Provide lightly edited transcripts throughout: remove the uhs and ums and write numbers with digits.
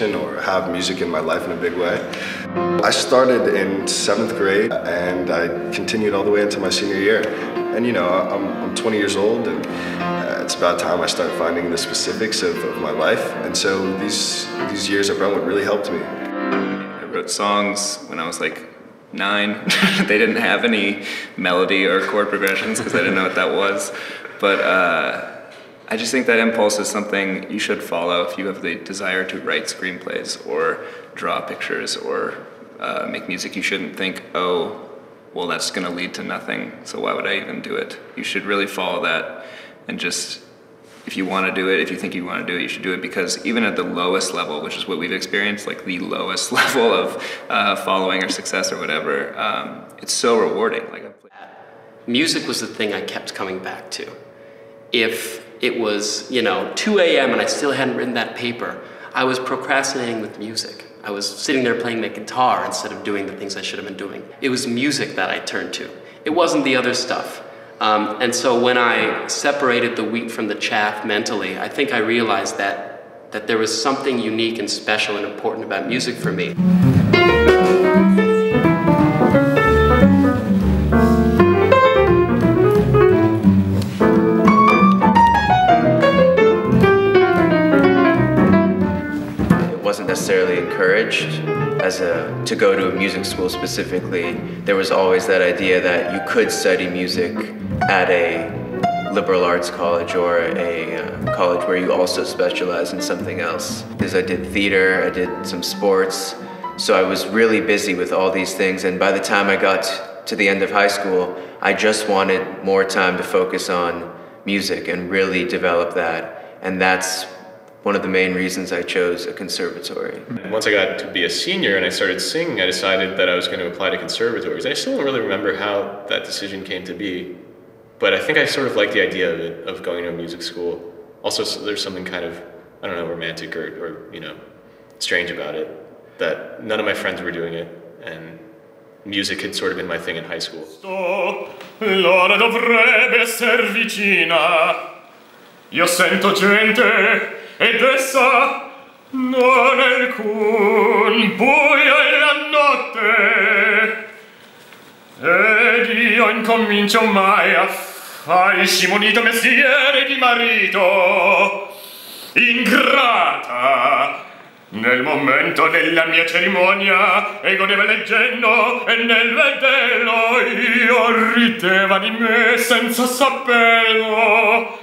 musician or have music in my life in a big way. I started in 7th grade and I continued all the way into my senior year. And you know, I'm 20 years old, and it's about time I start finding the specifics of my life. And so these years at Brentwood really helped me. I wrote songs when I was like 9. They didn't have any melody or chord progressions because I didn't know what that was. But I just think that impulse is something you should follow if you have the desire to write screenplays or draw pictures or make music. You shouldn't think, oh, well, that's going to lead to nothing, so why would I even do it? You should really follow that, and just, if you want to do it, if you think you want to do it, you should do it, because even at the lowest level, which is what we've experienced, like the lowest level of following or success or whatever, it's so rewarding. Music was the thing I kept coming back to. If it was, 2 a.m. and I still hadn't written that paper, I was procrastinating with music. I was sitting there playing my guitar instead of doing the things I should have been doing. It was music that I turned to. It wasn't the other stuff. And so when I separated the wheat from the chaff mentally, I think I realized that there was something unique and special and important about music for me. Necessarily encouraged to go to a music school specifically. There was always that idea that you could study music at a liberal arts college or a college where you also specialize in something else. Because I did theater, I did some sports, so I was really busy with all these things, and by the time I got to the end of high school, I just wanted more time to focus on music and really develop that, and that's one of the main reasons I chose a conservatory. Once I got to be a senior and I started singing, I decided that I was going to apply to conservatories. I still don't really remember how that decision came to be, but I think I sort of like the idea of it, of going to a music school. Also, there's something kind of, I don't know, romantic or strange about it, that none of my friends were doing it, and music had sort of been my thing in high school. L'ora dovrebbe esser vicina. Io sento gente ed essa non è alcun buio è la notte, ed io incomincio mai a fare il scimunito mestiere di marito. Ingrata, nel momento della mia cerimonia, e godeva leggendo, e nel vederlo io rideva di me senza saperlo.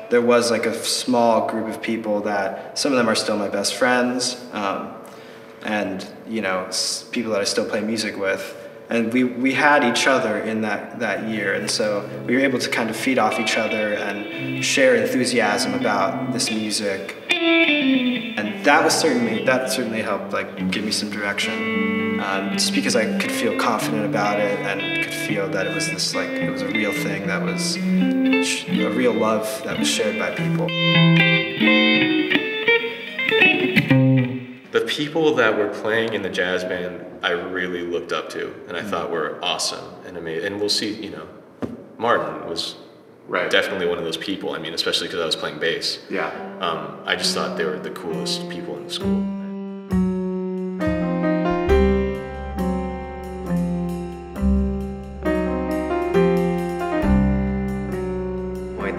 There was like a small group of people that, some of them are still my best friends, and people that I still play music with, and we had each other in that year, and so we were able to kind of feed off each other and share enthusiasm about this music, and that certainly helped give me some direction, just because I could feel confident about it and could feel that it was it was a real thing, that was a real love that was shared by people. The people that were playing in the jazz band I really looked up to and I thought were awesome and amazing. And we'll see, Martin was definitely one of those people. I mean, especially because I was playing bass. Yeah. I just thought they were the coolest people in the school.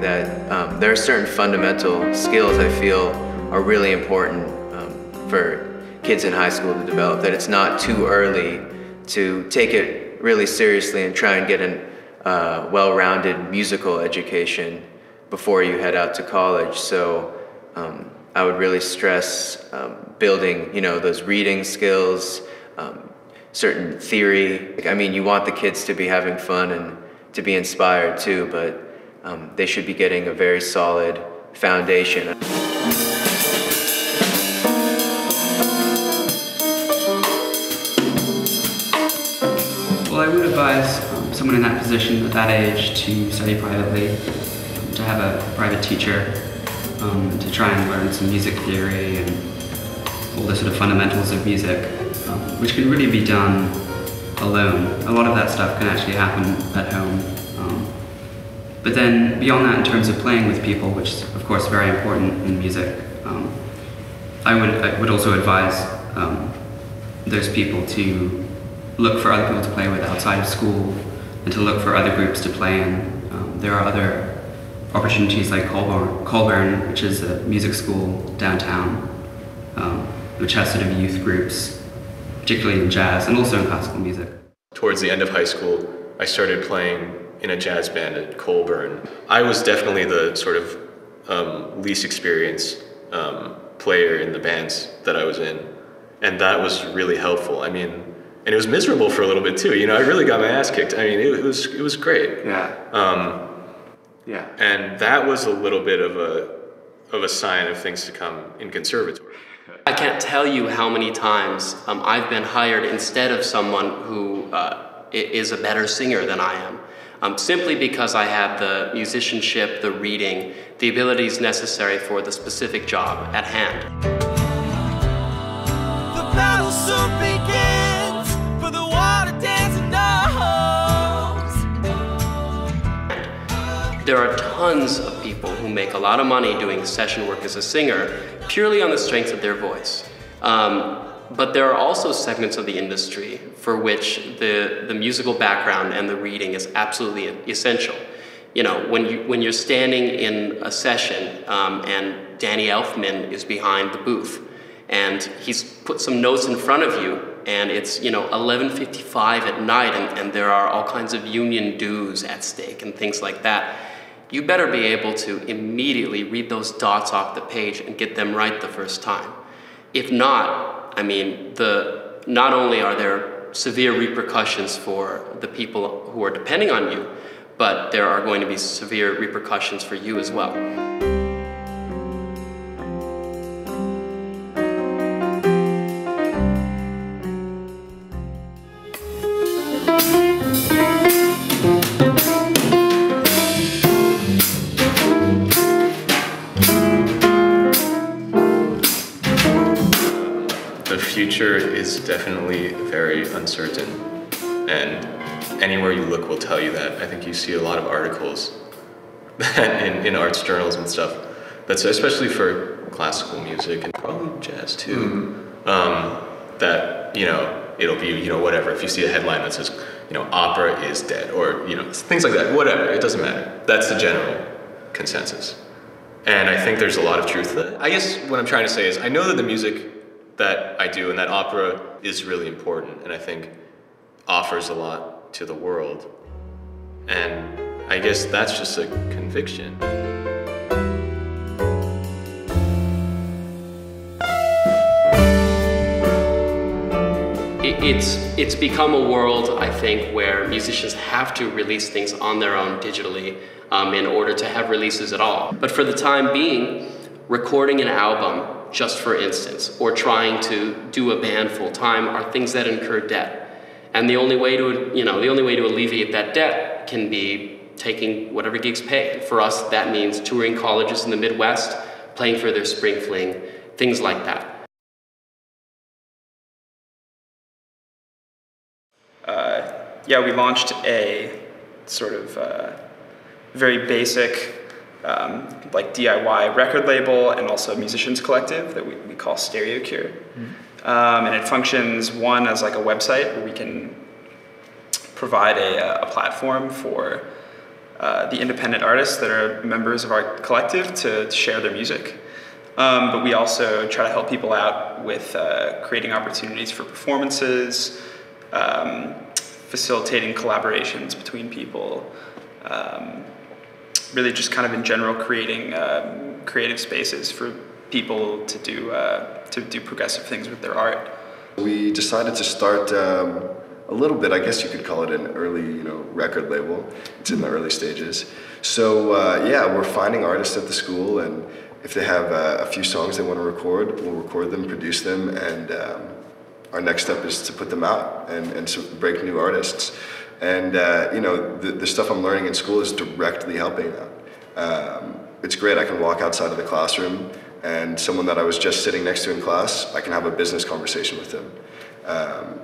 That there are certain fundamental skills I feel are really important for kids in high school to develop, that it's not too early to take it really seriously and try and get a well-rounded musical education before you head out to college. So I would really stress building, those reading skills, certain theory. I mean, you want the kids to be having fun and to be inspired too, but they should be getting a very solid foundation. Well, I would advise someone in that position at that age to study privately, to have a private teacher, to try and learn some music theory and all the sort of fundamentals of music, which can really be done alone. A lot of that stuff can actually happen at home. But then beyond that, in terms of playing with people, which of course, very important in music. I would also advise those people to look for other people to play with outside of school and to look for other groups to play in. There are other opportunities like Colburn, which is a music school downtown, which has sort of youth groups, particularly in jazz and also in classical music. Towards the end of high school, I started playing in a jazz band at Colburn. I was definitely the sort of least experienced player in the bands that I was in, and that was really helpful. I mean, and it was miserable for a little bit too. You know, I really got my ass kicked. I mean, it was great. Yeah. Yeah. And that was a little bit of a sign of things to come in conservatory. I can't tell you how many times I've been hired instead of someone who is a better singer than I am, simply because I had the musicianship, the reading, the abilities necessary for the specific job at hand. The battle soon begins for the water dancing dogs. There are tons of people who make a lot of money doing session work as a singer purely on the strength of their voice. But there are also segments of the industry for which the musical background and the reading is absolutely essential. You know, when you're standing in a session and Danny Elfman is behind the booth and he's put some notes in front of you and it's, you know, 11:55 at night and there are all kinds of union dues at stake and things like that, you better be able to immediately read those dots off the page and get them right the first time. If not, I mean, not only are there severe repercussions for the people who are depending on you, but there are going to be severe repercussions for you as well. The future is definitely very uncertain, and anywhere you look will tell you that. I think you see a lot of articles in arts journals and stuff, that's especially for classical music and probably jazz too, that, you know, it'll be, you know, whatever. If you see a headline that says, you know, opera is dead, or, you know, things like that, whatever, it doesn't matter. That's the general consensus. And I think there's a lot of truth to that. I guess what I'm trying to say is I know that the music that I do and that opera is really important, and I think offers a lot to the world. And I guess that's just a conviction. It's become a world, I think, where musicians have to release things on their own digitally in order to have releases at all. But for the time being, recording an album, just for instance, or trying to do a band full time are things that incur debt. And the only way to, alleviate that debt can be taking whatever gigs pay. For us, that means touring colleges in the Midwest, playing for their spring fling, things like that. Yeah, we launched a sort of very basic like DIY record label and also a musicians collective that we call Stereo Cure. And it functions, one, as like a website where we can provide a platform for the independent artists that are members of our collective to share their music. But we also try to help people out with creating opportunities for performances, facilitating collaborations between people, really just kind of in general creating creative spaces for people to do progressive things with their art. We decided to start a little bit, I guess you could call it an early, record label. It's in the early stages. So yeah, we're finding artists at the school, and if they have a few songs they want to record, we'll record them, produce them, and our next step is to put them out and to break new artists. And the stuff I'm learning in school is directly helping them. It's great. I can walk outside of the classroom, and someone that I was just sitting next to in class, I can have a business conversation with them.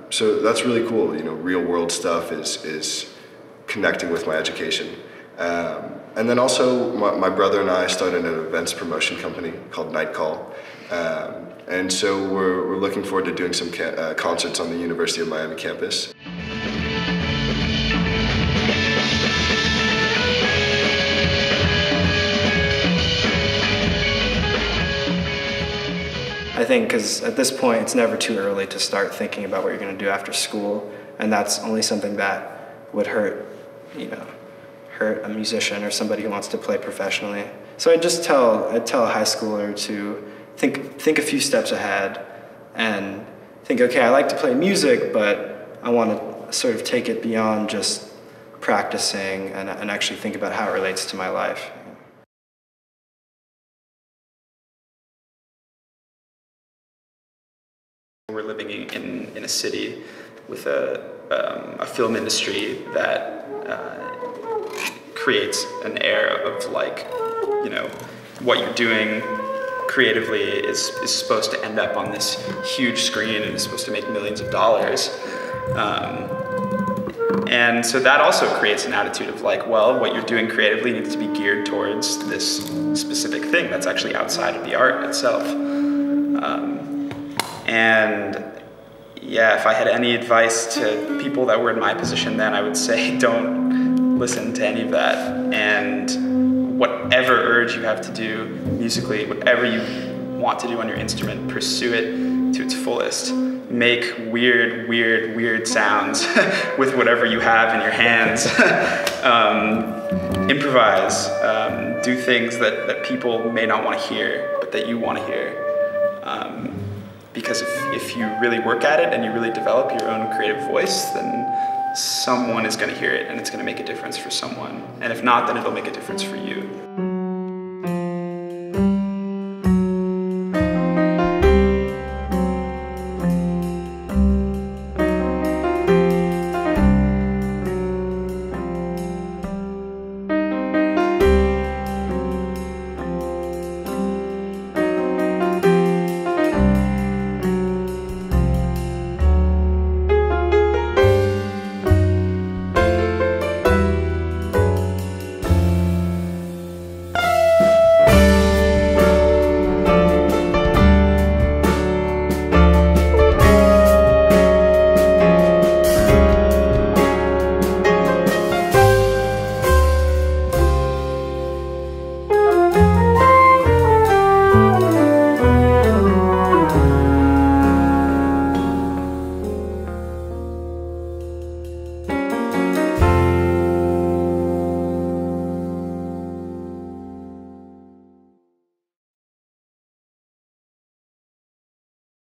So that's really cool. Real world stuff is connecting with my education. And then also my brother and I started an events promotion company called Night Call. And so we're looking forward to doing some concerts on the University of Miami campus. I think because at this point it's never too early to start thinking about what you're going to do after school, and that's only something that would hurt a musician or somebody who wants to play professionally. So I'd tell a high schooler to think a few steps ahead and think, okay, I like to play music, but I want to sort of take it beyond just practicing and actually think about how it relates to my life. We're living in a city with a film industry that creates an air of like, you know, what you're doing creatively is supposed to end up on this huge screen and is supposed to make millions of dollars. And so that also creates an attitude of like, well, what you're doing creatively needs to be geared towards this specific thing that's actually outside of the art itself. And yeah, if I had any advice to people that were in my position then, I would say don't listen to any of that. And whatever urge you have to do musically, whatever you want to do on your instrument, pursue it to its fullest. Make weird sounds with whatever you have in your hands. Improvise. Do things that people may not want to hear, but that you want to hear. Because if you really work at it and you really develop your own creative voice, then someone is going to hear it and it's going to make a difference for someone. And if not, then it'll make a difference for you.